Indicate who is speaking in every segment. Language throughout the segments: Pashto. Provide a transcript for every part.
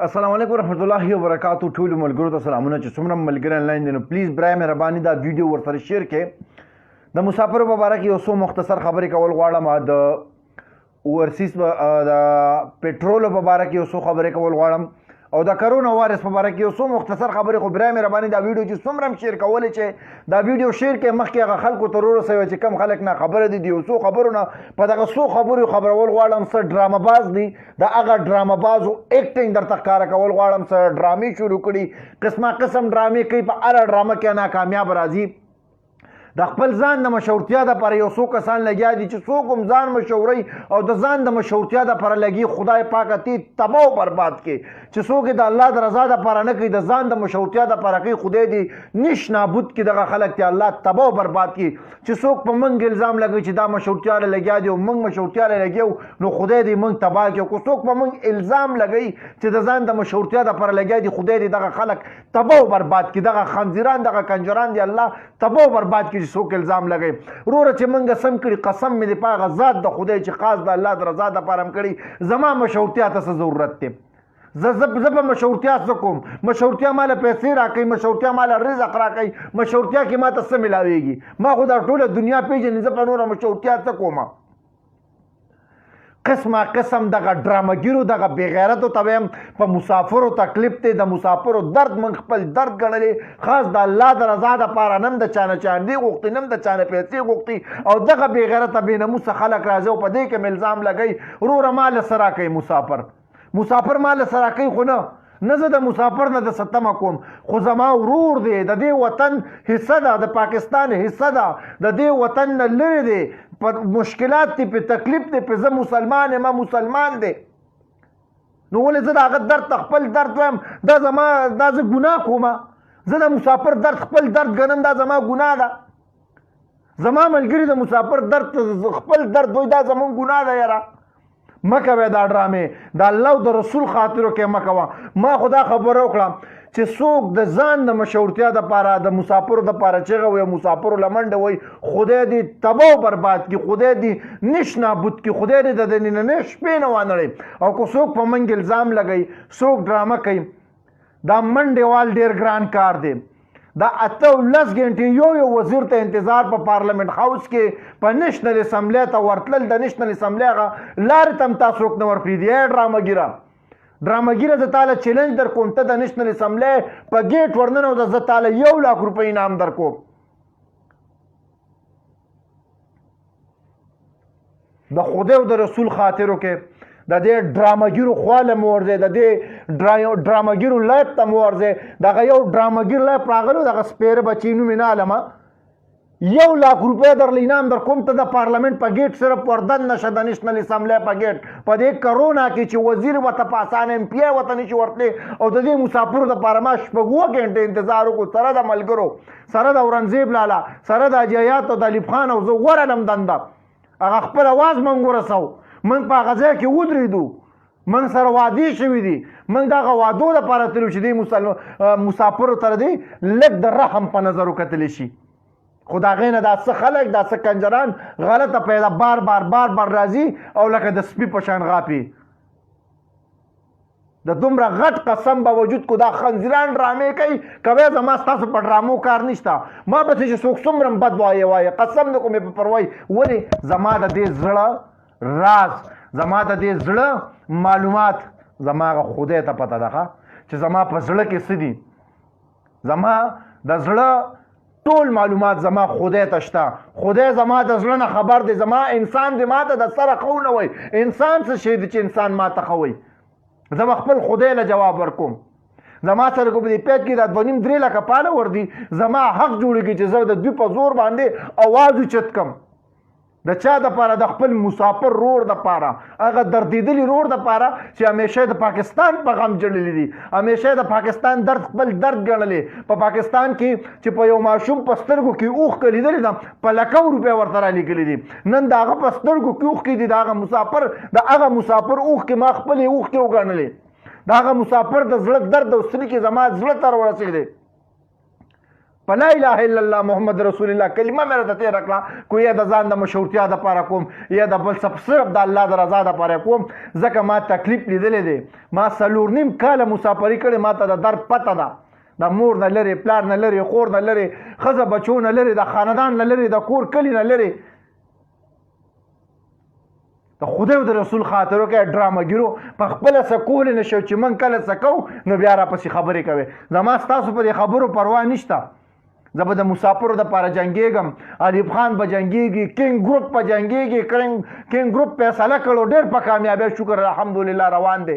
Speaker 1: السلام علیکم ورحمۃ اللہ وبرکاتہ. ټولو ملګرو ته سلامونه. چې څومره ملګري آنلاین دي نو پلیز برای مهرباني دا ویډیو ورسره شیر کړئ. د مسافرو په باره کې یو څو مختصر خبرې کول غواړم. د اوورسیز د پټرولو په باره کې یو څو خبرې کول غواړم او د کرونا وایرس په باره کې یو څو مختصر خبرې. خو برای مهرباني دا ویډیو چې څومره هم شیر کولی چې دا ویډیو شیر کړئ مخکې هغه خلکو ته ورسوئ چې کم خلک نه خبره دي. د یو څو خبرو نه په دغه څو خبرو خبرول غواړم. څه ډرامه باز دي د هغه ډرامه بازو ایکټینګ درته ښکاره کول غواړم. څه ډرامې شروع کړي، قسمه قسم ډرامې کوي. په هره ډرامه کې ناکامیاب راځي. د خپل ځان د مشهورتیا دپاره یو څو کسان لګیا دي چې څوک هم ځان مشهوري او د ځان د مشهورتیا دپاره لګي. خدای پاکه تی تباه او برباد کړي. چې څوک د الله د رضا دپاره نه کوي، د ځان د مشهورتیا دپاره کوي، خدای دې نیش نابود کړي دغه خلک ته الله تباه او برباد کړي. چې څوک په موږ الزام لګوي چې دا مشهورتیا له لګیا دي او موږ مشهورتیا له لګیو نو خدای دې موږ تباه کړي. که څوک په موږ الزام لګوي چې د ځان د مشهورتیا دپاره لګیا دي خدای دې دغه خلک تباه او برباد کړي. دغه خنزیران دغه کنجران دي الله تباه او برباد کړي. څوک الزام لګوي وروره چې موږ سم کړي قسم مې د په هغه ذات د خدای چې خاص د الله د رضا دپاره م کړي. زما مشهورتیا ته څه ضرورت دی؟ زه په مشهورتیا څه کوم؟ مشهورتیا ماله پیسې راکوي، مشهورتیا ماله رزق راکوي، مشهورتیا کې ما ته څه ملاویږي؟ ما خو دا ټوله دنیا پیژنې، زه په نوره مشهورتیا څه کومه؟ قسمه قسم دغه ډرامګیرو دغه بېغیرتو ته وایم په مسافرو تکلیف دی. د مسافرو درد موږ خپل درد ګڼلی خاص د الله د رضا دپاره. نه هم د چا نه چاندې غوښتي، نه هم د چا نه پیسې غوښتي او دغه بېغیرته بېناموسه خلک راځي او په دې کې مې الزام لګوي. وروره ما له څه راکوي مسافر ما له څه راکوي خو نه زه د مسافر نه د ستمه کوم، خو زما ورور دی، د دې وطن حصه ده، د پاکستان حصه ده، د دې وطن نه لرې دی، په مشکلات دی، په تکلیف دی، په زه مسلمان یم، مسلمان دی. نو ولې زه د هغه درد ته خپل درد وایم؟ دا زه ګناه کومه؟ زه د مسافر درد خپل درد ګڼم، دا زما ګناه ده. زما ملګري د مسافر درد خپل درد وایي، دا زموږ ګناه ده. یاره مه کوئ دا ډرامې، د الله او د رسول خاطرو کې مه کوه. ما خو دا خبره وکړه چې څوک د ځان د مشهورتیا دپاره د مسافرو دپاره چغه وایي، مسافرو له منډه وایي، خدای دې تباه او برباد کړي، خدای دې نیش نابود کړي، خدای دې د نننۍ شپې نه وانړي. او که څوک په منځ الزام لګوي، څوک ډرامه کوي، دا منډې وال ډېر ګران کار دی. دا 18 غنټې یو وزیر ته انتظار په پارلمنت هاوس کې په نیشنل اسمبلی ته ورتلل. د نیشنل اسمبلی هغه لارې ته هم تا څوک نه ورپرېږدي. ډرامګیره زه تاله چیلنج در کوم، ته د نیشنل اسمبلی په ګیټ ورننوځه، زه تاله 1 لاک روپۍ انعام در کوم. د خدای او د رسول خاطرو کې د دې ډرامګیرو خواله مو ورځئ، د دې ډرامګیرو لایف ته مو ورځئ. دغه یو ډرامګیر لایف راغلی دغه سپیره بچی نوم یې نه علمه، 1 لاک روپۍ درله انعام در کوم. ته د پارلمنت په ګیټ صرف وردن نشه، د نیشنل اسمبلی په ګیټ په دې کرونا کې چې وزیر ورته په اسانه ایم پی آی ورته نشي ورتلی او د دې مسافرو دپاره ما 6 غنټې انتظار وکړو سره د ملګرو، سره د اورنګزیب لالا، سره د حاجیات او د الف خان او زه ورلم دنده. هغه خپل اواز موږ ورسو، موږ په هغه ځای کې ودرېدو، موږ سره وعدې شوي دي، موږ دغه وعدو دپاره تلو چې دې مسافرو ته دې لږ د رحم په نظر وکتلی شي. خو د هغې نه دا څه خلک، دا څه کنجران غلطه پیدا بار بار راځي او لکه د سپي په شان غاپي. د دومره غټ قسم باوجود کو دا خنزیران ډرامې کوي. کوی زما ستاسو په ډرامو کار نشته، ما پسې چې څوک څومره هم بد وایي قسم نه کوم په پروای. ولې زما د دې زړه راز، زما د دې زړه معلومات زما هغه خدای ته پته ده چې زما په زړه کې څه دي. زما د زړه ټول معلومات زما خدای ته شته. خدای زما د زړه نه خبر دی. زما انسان دی ما ته د سره ښه ونه وایي. انسان څه شی دی چې انسان ما ته ښه وایي؟ زه به خپل خدای له جواب ورکوم. زما سره کو په دې پیټ کې د 2.5-3 لکه پاله وردي، زما حق جوړېږي چې زه د دوی په زور باندې اواز اوچت کم. د چا دپاره؟ د خپل مسافر رور دپاره، هغه دردېدلي رور دپاره چې همیشه د پاکستان په غم جړلي دي، همیشه د پاکستان درد خپل درد ګڼلی. په پاکستان کې چې په یو ماشوم په سترګو کې اوښکه لیدلې ده، په 100 روپۍ ورته رالیږلي دي. نن د هغه په سترګو کې اوښکې دي، د هغه مسافر اوښکې ما خپلې اوښکې وګڼلې. د هغه مسافر د زړه درد او سلي کې زما زړه ته راورسېدی. په لا اله الا الله محمد رسول الله کلمه مې راته تېره کړه کو یا د ځان د مشهورتیا دپاره کوم یا د بل څه صرف د الله د رضا دپاره کوم ځکه ما تکلیف لیدلی دی ما 4.5 کاله مسافري کړې ما ته د درد پته ده د مور نه لرې پلار نه لرې خور نه لرې ښځه بچو نه لرې د خاندان نه لرې د کور کلي نه لرې د خدای او د رسول خاطر وکړئ ډرامهګیرو په خپله څه کولی نه شو چې موږ کله څه کوو نو بیا راپسې خبرې کوئ زما ستاسو په دې خبرو پروا نشته زه به د مسافرو دپاره جنګېږم الف خان به جنګېږي کینګ ګروپ به جنګېږي کینګ ګروپ فیصله کړو ډېر په کامیابۍ شکر الحمدلله روان دی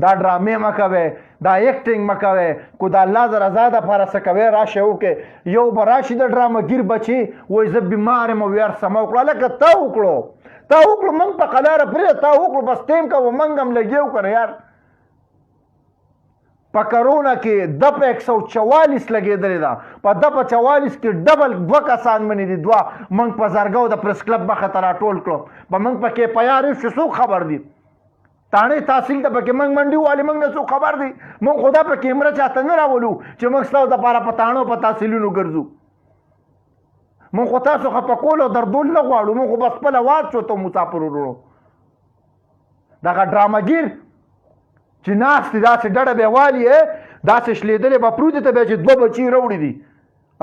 Speaker 1: دا ډرامې مه کوئ دا ایکټینګ مه کوئ کو د الله د رضا دپاره څه کوئ راشئ وکړئ یو به راشي د ډرامهګیر بچي وایي زه بیمار یم او یار سمه وکړو هلکه تا وکړو موږ په قلاره پرېږده تا وکړو بس ټیم کوو موږ هم لګېو که نه یار په کرونا کې دپه 144 لګېدلې ده په دپه 44 کې ډبل 2 کسان منې دي 2 موږ په زرګو د پریس کلب مخې ته راټول کړو په موږ پکې پیار شو څوک خبر دي تاڼې تحصیل ته پکې موږ منډي والي موږ نه څوک خبر دي موږ خو دا په کیمره چاته نه راولو چې موږ ستاسو دپاره په تاڼو په تحصیلونو ګرځو موږ خو تاسو خفه کول او دردول نه غواړو موږ خو بس خپله واز شو ته مسافر وروړو دغه ډرامهګیر چې ناست دي داسې ډډه به والي داسې شلېدلې به پروت ته بیا چې 2 بچي راوړي دي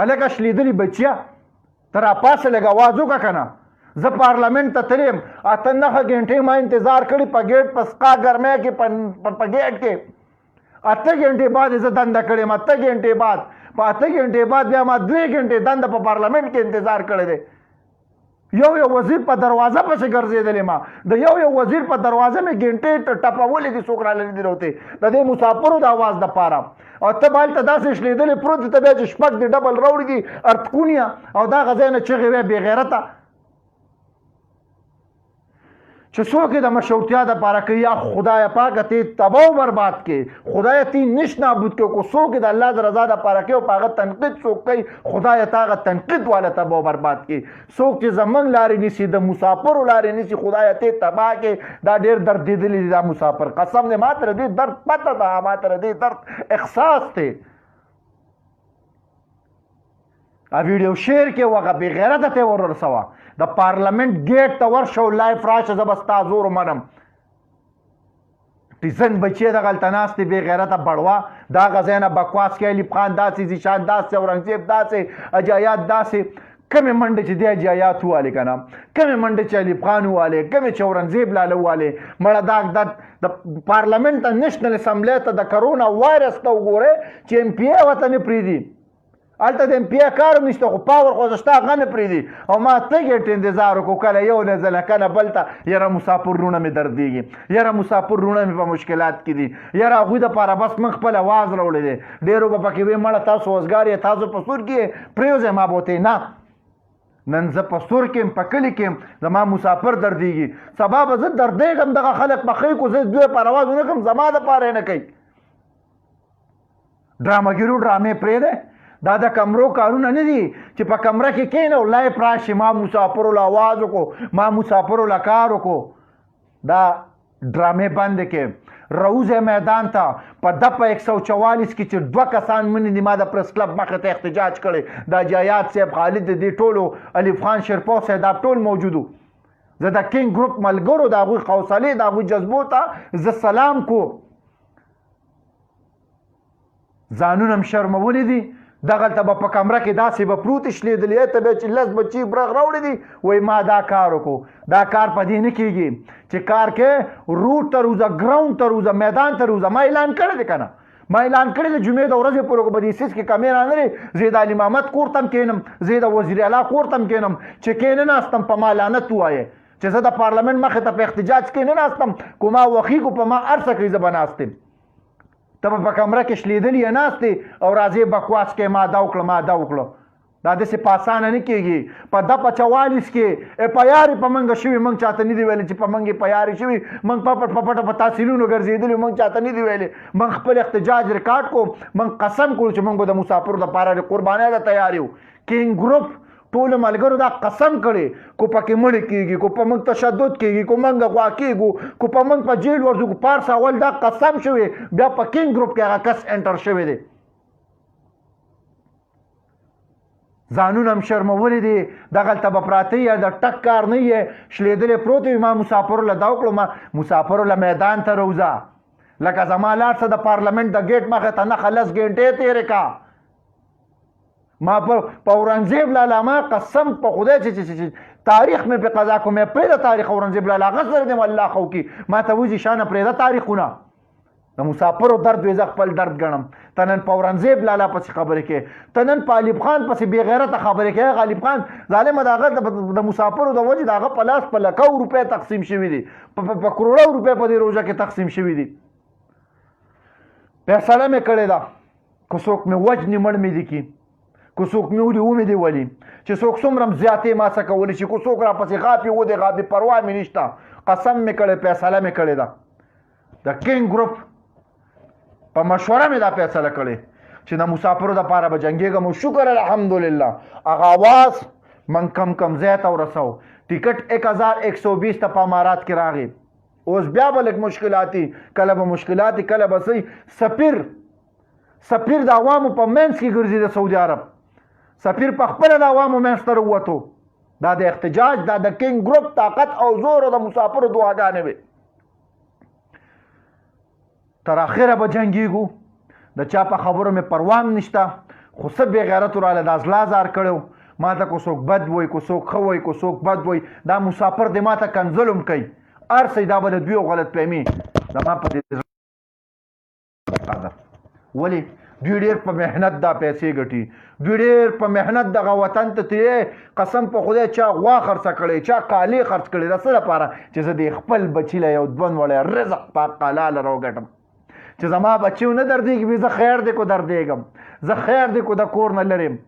Speaker 1: هلکه شلېدلي بچیه ته راپاسه لږ اواز وکړه که نه زه پارلمنټ ته تلیم 8-9 غنټې ما انتظار کړی په ګیټ په سقا ګرمۍ کې په ګیټ کې 8 غنټې بعد زه دنده کړې یم 8 غنټې بعد په 8 غنټې بعد بیا ما 2 غنټې دنده په پارلمنټ کې انتظار کړی دی یو وزیر په دروازه پسې ګرځېدلی ما د یو وزیر په دروازه مې غنټې ټپولې دي څوک راغلي دي راوتې د دې مسافرو د اواز دپاره او ته به هلته داسې شلېدلې پروت دي ته بیا چې شپږ دي ډبل راوړي دي ارتکونیه او دغه ځای نه چغې وی بېغیرته چې څوک یې د مشروطیت دپاره کوي یا خدای پاکه ته تباه و برباد کې خدای تی نش نابود کې کو څوک د الله د رضا دپاره کوي او په هغه تنقید څوک کوي خدای ته هغه تنقید والا تباه و برباد کې څوک چې زمونږ لارې نیسي د مسافرو لارې نیسي خدای ته تباه کې دا ډېر دردېدلی دی دا مسافر قسم دی ما ته د دې درد پته ده ما ته د دې درد احساس دی ویډیو شیر کې وغه بېغیرته ته ورسوه د پارلمنټ ګیټ ته ورشه لایف راشه زه به ستا زور منم ټیزن بچی دغه هلته ناست دی بېغیرته بړوا دغه ځای نه بکواس کوي ایوب خان داسې ذیشان داسې اورنګزیب داسې اجایات داسې کمې منډې چې دی اجایات ووالې که نه کمې منډې چې ایوب خان ووالې کمې چې اورنګزیب لاله ووالې مړه دا د پارلمنټ ته نیشنل اسمبلی ته د کرونا وایرس ته وګورئ چې ایم پی ای ورته نه پرېږدي هلته د ایم پی ای کار هم نشته خو پاور خو شته هغه نه پرېږدي او ما 8 غنټې انتظار وکړو کله یو ځله کله بل ته یاره مسافر رونه مې دردېږي یاره مسافر رونه مې په مشکلات کې دي یاره هغوی دپاره بس موږ خپل اواز راوړی دی ډېرو به پکې وایي مړه تاسو وزګار یې تاسو په سور کې یې پرېوځئ ما به ورته نه نن زه په سور کې یم په کلي کې یم زما مسافر دردېږي سبا به زه دردېږم دغه خلک په ښې کو زه دوی پر اواز ونه کړم زما دپاره یې نه کوي ډرامهګیرو ډرامې پرېږدی دا د کمرو کارونه نه دي چې په کمره کې کښېنه او لایف راشي ما مسافرو له اواز وکړو ما مسافرو له کار وکړو دا ډرامې بندې کې روزه میدان ته په دپه 144 کې چې 2 کسان منې دي ما د پریس کلب مخې ته احتجاج کړی دا جایات صاحب خالد د دې ټولو الف خان شرپو صاحب دا ټول موجودو زه د کینګ ګروپ ملګرو د هغوی حوصلې د هغوی جذبو ته زه سلام کوم ځانونه هم شرمولي دي دغلته به په کمره کې داسې به پروت شلېدلي ته بیا چې 10 بچي برغ راوړي دي وایي ما دا کار وکړو دا کار په دې نه کېږي چې کار کې روډ ته روزه ګراوند ته روزه میدان ته روزه ما اعلان کړی دی که نه ما اعلان کړی دی جمعې د ورځې پورې به دې سیس کې کمې را نه لري زه د علي محمد کور ته هم کښېنم زه د وزیر اعلی کور ته هم کښېنم چې کښېنه ناستم په ما لعنت ووایې چې زه د پارلمنټ مخې ته په احتجاج کې نه ناستم کو ما وخیږو په ما هر څه کوي زه به ناست یم ته به په کمره کې شلېدلي یې ناست دی او راځې بکواس کې ما دا وکړه ما دا وکړه دا داسې په اسانه نه کېږي په دپه 44 کې اف آی آر په موږ شوي موږ چاته نه دي ویلي چې په موږ اف آی آر شوي موږ په پټه په تحصیلونو ګرځېدلي موږ چاته نه دي ویلي موږ خپل احتجاج ریکارډ کړو موږ قسم کړو چې موږ د مسافرو دپاره د قربانۍ ته تیار یو کینګ ګروپ ټولو ملګرو دا قسم کړی کو پکې مړې کېږي کو په موږ تشدد کېږي کو موږ غوا کېږو کو په موږ په جیل ورځو کو پارس اول دا قسم شوی بیا په کینګ ګروپ کې هغه کس انټر شوی دی ځانونه هم شرمولي دي دغلته به پراته یا د ټک کار نه یې شلېدلی پروت وي ما مسافرو له دا وکړو ما مسافرو له میدان ته روځه لکه زما لاړ څه د پارلمنټ د ګیټ مخې ته نښه 10 ګنټې تېرې کا ما په اورنګزیب لالا ما قسم په خدای چې تاریخ مې په قضا کوم پرېږده تاریخ اورنګزیب لالا هغه سره دې الله خو کي ما ته وایي شانه پرېږده تاریخونه د مسافرو درد وي زه خپل درد ګڼم ته نن په اورنګزیب لالا پسې خبرې کوې ته نن په غالب خان پسې بې غیرته خبرې کوې غالب خان ظالمه د هغه د مسافرو د وجې د هغه په لاس په لکو روپۍ تقسیم شوي دي په کروړو روپۍ په دې روژه کې تقسیم شوي دي فیصله مې کړې ده که څوک مې وجني مړ مې دي کي که څوک مې ولي ومې دي ولي چې څوک څومره هم زیاتې ما څه کولی شي که څوک راپسې غاپې ودې غاپې پروا مې نشته قسم مې کړی فیصله مې کړې ده د کینګ ګروپ په مشوره مې دا فیصله کړې چې د مسافرو دپاره به جنګېږم او شکر الحمدلله هغه اواز من کم ځای ته ورسو ټیکټ 1120 ته په امارات کې راغی اوس بیا به لږ مشکلاتي کله به مشکلاتي کله به صحیح سفیر د عوامو په منځ کې ګرځي د سعودي عرب سفیر په خپله د عوامو منځ ته راووتو دا د احتجاج دا د کینګ ګروپ طاقت او زور او د مسافرو دعاګانې وې تر اخره به جنګېږو د چا په خبرو مې پروا هم نشته خو څه بې غیرتو راله دا زلا زار کړی ما ته که څوک بد وایي که څوک ښه وایي که څوک بد وایي دا مسافر دی ما ته کنځل هم کوي هر څه دا به د دوی غلط فهمي زما په دې ولې دوی ډېر په محنت دا پیسې ګټي دوی ډېر په محنت دغه وطن ته تللی قسم په خدای چا غوا خرڅه کړی چا کالي خرڅ کړی د څه لپاره چې زه د خپل بچي له یو دوه وړی رزق پاک حلاله راوګټم چې زما بچي نه دردېږي زه خیر دی کو دردېږم زه خیر دی کو د کور نه لرم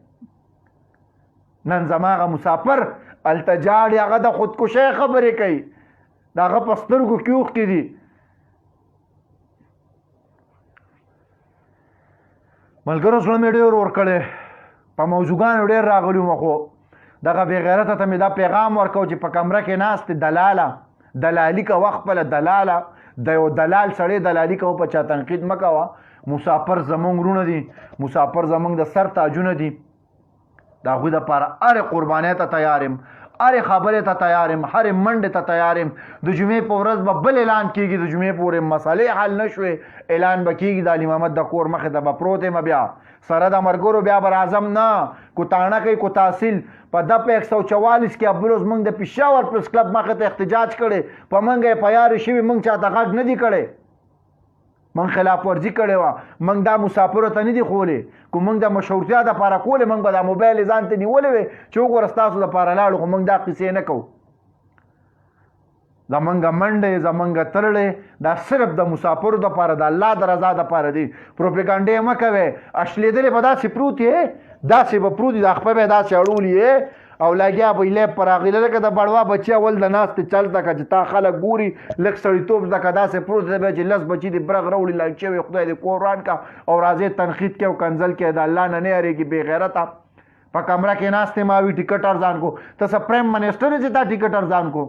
Speaker 1: نن زما هغه مسافر هلته جاړي هغه د خودکشۍ خبرې کوي د هغه په سترګو کې اوښکې دي ملګرو زړه مې ډېر ورکړی په موضوعګانو ډېر راغلي وم خو دغه بې غیرته ته مې دا پیغام ورکوو چې په کمره کې ناستې دلالي کوه خپله دلاله د یو دلال سړی دلالي کوه په چا تنقید مه کوه مسافر زمونږ وروڼه دي مسافر زمونږ د سر تاجونه دي د هغوی دپاره هرې قربانۍ ته تیار یم هرې خبرې ته تیار یم هرې منډې ته تیار یم د جمعې په ورځ به بل اعلان کېږي د جمعې پورې مسئلې حل نه شوې اعلان به کېږي د علي محمد د کور مخې ته به پروت یم بیا سره د ملګرو بیا به راځم نه کو تاڼه کوي کو تحصیل په دپ 144 کې ابروز موږ د پېښور پریس کلب مخې ته احتجاج کړی په موږ یې پیارې شوي موږ چاته غږ نه دي کړی موږ خلاف ورزي کړې وه موږ دا مسافرو ته نه دي ښولې که موږ د مشهورتیا دپاره کولې موږ به دا موبایل یې ځان ته نیولی وی چې وګوره ستاسو دپاره لاړو خو موږ دا قیسې نه کوو زمونږ منډې زمونږ تړلې دا صرف د مسافرو دپاره د الله د رضا دپاره دي پروپیګنډې مه کوئ اشلېدلې به داسې پروت یې داسې به پروت دي دا خپه به یې داسې اړولي یې او لګیا به یې لیب پر راغلی لکه د بړوا بچي اول د ناستې چل زده که چې تا خلک ګوري لږ سړیتوب زده که داسې پروت دی بیا چې لس بچي دې برغ راوړي لانچې وي خدای دې کور وران که او راځې تنقید کې او کنځل کې د الله نه نه یارېږي بې غیرته په کمره کې ناستې ما وي ټیکټ ارزان کو ته څه پرایم منسټر یې چې تا ټیکټ ارزان کو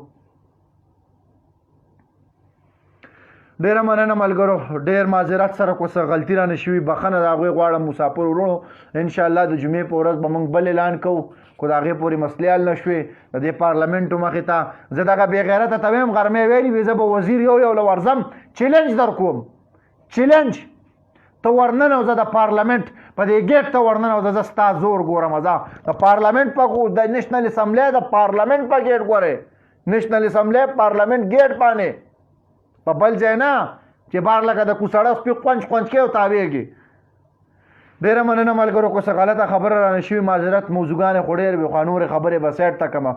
Speaker 1: ډېره مننه ملګرو ډېر معذرت سره کو څه غلطي رانه شوي بخښنه د هغوی غواړم مسافر وروڼو انشاءالله د جمعې په ورځ به موږ بل اعلان کوو خو د هغې پورې مسلې حل نه شوې د دې پارلمنټو مخې ته زه دغه بې غیرته ته ویم غرمې ویلي وي زه به وزیر یو له ورځم چیلنج در کوم چیلنج ته ورننوځه د پارلمنټ په دې ګیټ ته ورننوځه زه ستا زور ګورم زه د پارلمنټ په د نیشنل اسمبلی د پارلمنټ په ګیټ ګورې نیشنل اسمبلی پارلمنټ ګیټ باندې په بل ځای نه چې بار لکه د کوسړه سپي قونج کوي او تاویږي ډېره مننه ملګرو که څه غلطه خبره رانه شوي معذرت موضوعګانې خو ډېر وي خو نورې خبرې به سایډ ته کړمه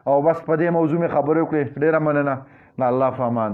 Speaker 1: او بس په دې موضوع مې خبرې وکړې ډېره مننه د الله په امان